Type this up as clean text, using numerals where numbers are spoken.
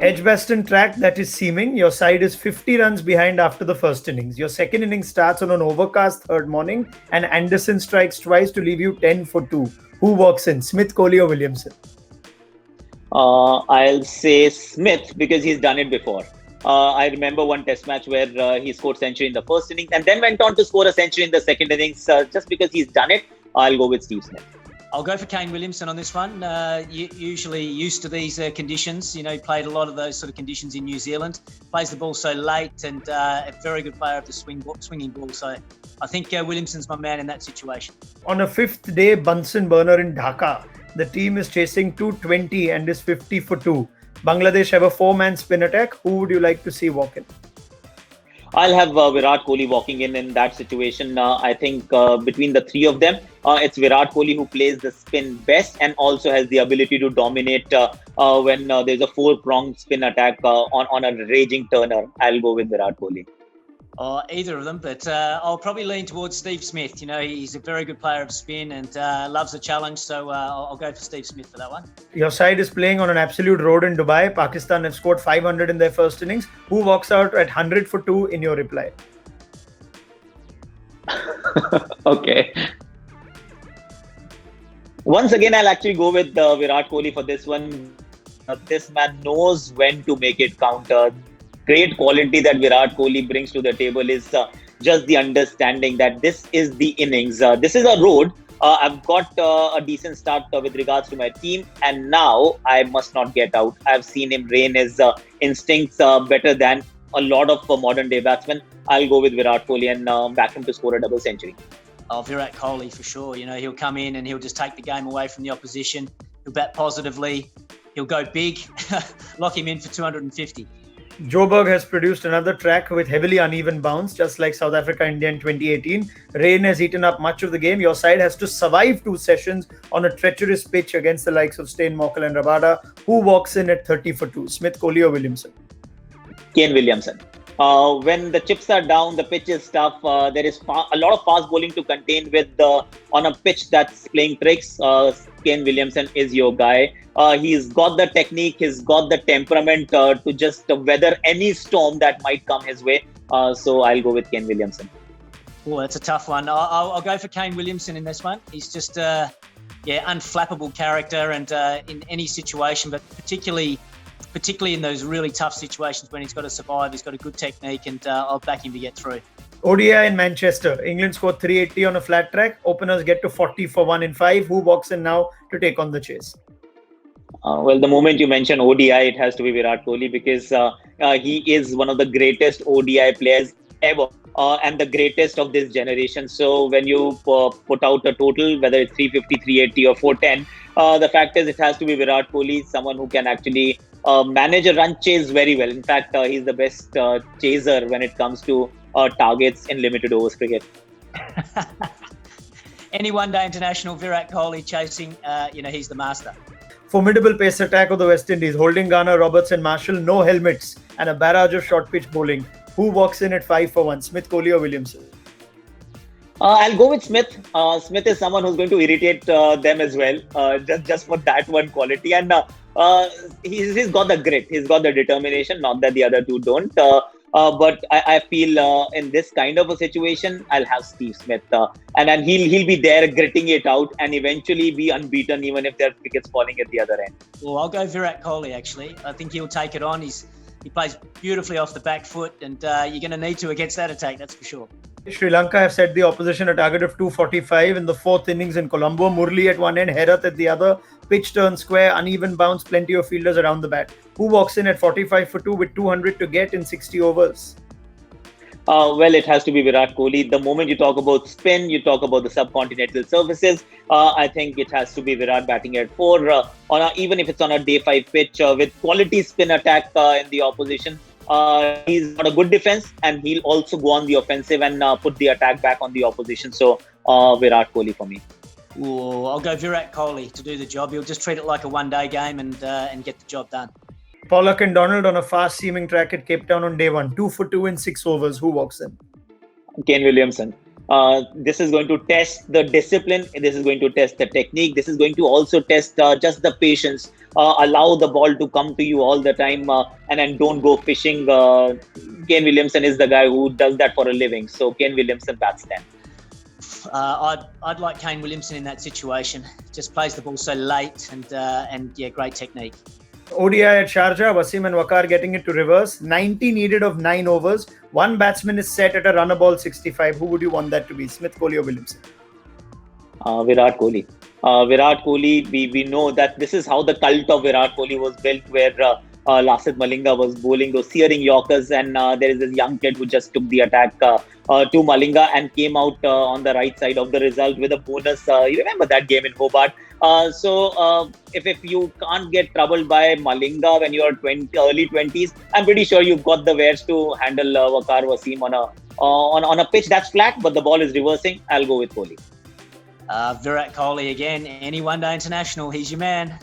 Edgbaston track that is seaming. Your side is 50 runs behind after the first innings. Your second innings starts on an overcast third morning, and Anderson strikes twice to leave you 10 for 2. Who walks in, Smith, Kohli, or Williamson? I'll say Smith because he's done it before. I remember one test match where he scored century in the first innings and then went on to score a century in the second innings. Just because he's done it, I'll go with Steve Smith. I'll go for Kane Williamson on this one. Usually used to these conditions. You know, he played a lot of those sort of conditions in New Zealand. Plays the ball so late and a very good player of the swinging ball. So I think Williamson's my man in that situation. On a fifth day Bunsen burner in Dhaka, the team is chasing 220 and is 50 for 2. Bangladesh have a 4-man spin attack. Who would you like to see walk in? I'll have Virat Kohli walking in that situation. I think between the three of them, it's Virat Kohli who plays the spin best and also has the ability to dominate when there's a 4-pronged spin attack on a raging turner. I'll go with Virat Kohli. Either of them, but I'll probably lean towards Steve Smith. You know, he's a very good player of spin and loves a challenge, so I'll go for Steve Smith for that one. Your side is playing on an absolute road in Dubai. Pakistan have scored 500 in their first innings. Who walks out at 100 for 2 in your reply? Okay. Once again, I'll actually go with Virat Kohli for this one. This man knows when to make it count. Great quality that Virat Kohli brings to the table is just the understanding that this is the innings. This is a road. I've got a decent start with regards to my team, and now I must not get out. I've seen him rein his instincts better than a lot of modern day batsmen. I'll go with Virat Kohli and back him to score a double century. Oh, Virat Kohli for sure. You know, he'll come in and he'll just take the game away from the opposition. He'll bat positively. He'll go big. Lock him in for 250. Joburg has produced another track with heavily uneven bounce, just like South Africa-India in 2018. Rain has eaten up much of the game. Your side has to survive 2 sessions on a treacherous pitch against the likes of Steyn, Mokel and Rabada. Who walks in at 30 for 2? Smith, Kohli or Williamson? Kane Williamson. When the chips are down, the pitch is tough. There is a lot of fast bowling to contain with on a pitch that's playing tricks. Kane Williamson is your guy. He's got the technique, he's got the temperament to just weather any storm that might come his way. So I'll go with Kane Williamson. Oh, that's a tough one. I'll go for Kane Williamson in this one. He's just, unflappable character and in any situation, but particularly in those really tough situations when he's got to survive, he's got a good technique, and I'll back him to get through. ODI in Manchester. England scored 380 on a flat track. Openers get to 40 for 1 in 5. Who walks in now to take on the chase? Well, the moment you mention ODI, it has to be Virat Kohli because he is one of the greatest ODI players ever and the greatest of this generation. So when you put out a total, whether it's 350, 380 or 410, the fact is it has to be Virat Kohli, someone who can actually manage a run chase very well. In fact, he's the best chaser when it comes to targets in limited overs cricket. Any one-day international, Virat Kohli chasing, he's the master. Formidable pace attack of the West Indies, holding Garner, Roberts and Marshall, no helmets and a barrage of short pitch bowling. Who walks in at 5 for 1? Smith, Kohli or Williamson? I'll go with Smith. Smith is someone who's going to irritate them as well, just for that one quality. And he's got the grit, he's got the determination, not that the other two don't. But I feel in this kind of a situation, I'll have Steve Smith. And then he'll be there gritting it out and eventually be unbeaten even if there are wickets falling at the other end. Well, I'll go Virat Kohli, actually. I think he'll take it on. He plays beautifully off the back foot and you're going to need to against that attack, that's for sure. Sri Lanka have set the opposition a target of 245 in the 4th innings in Colombo. Murli at one end, Herath at the other. Pitch turn square, uneven bounce, plenty of fielders around the bat. Who walks in at 45 for 2 with 200 to get in 60 overs? Well, it has to be Virat Kohli. The moment you talk about spin, you talk about the subcontinental surfaces. I think it has to be Virat batting at 4. Even if it's on a day 5 pitch with quality spin attack in the opposition. He's got a good defense and he'll also go on the offensive and put the attack back on the opposition. So Virat Kohli for me. Ooh, I'll go Virat Kohli to do the job. He'll just treat it like a one-day game and get the job done. Pollock and Donald on a fast-seaming track at Cape Town on day 1. 2 for 2 in 6 overs. Who walks in? Kane Williamson. This is going to test the discipline. This is going to test the technique. This is going to also test just the patience. Allow the ball to come to you all the time, and then don't go fishing. Kane Williamson is the guy who does that for a living. So Kane Williamson bats 10. I'd like Kane Williamson in that situation. Just plays the ball so late, and yeah, great technique. ODI at Sharjah, Wasim and Waqar getting it to reverse. 90 needed of 9 overs. One batsman is set at a runner ball 65. Who would you want that to be? Smith, Kohli or Williamson? Virat Kohli. Virat Kohli, we know that this is how the cult of Virat Kohli was built, where Lasith Malinga was bowling those searing Yorkers, and there is this young kid who just took the attack to Malinga and came out on the right side of the result with a bonus. You remember that game in Hobart? So if you can't get troubled by Malinga when you're early 20s, I'm pretty sure you've got the wares to handle Waqar Wasim on a pitch that's flat, but the ball is reversing. I'll go with Kohli. Virat Kohli again. Any one-day international, he's your man.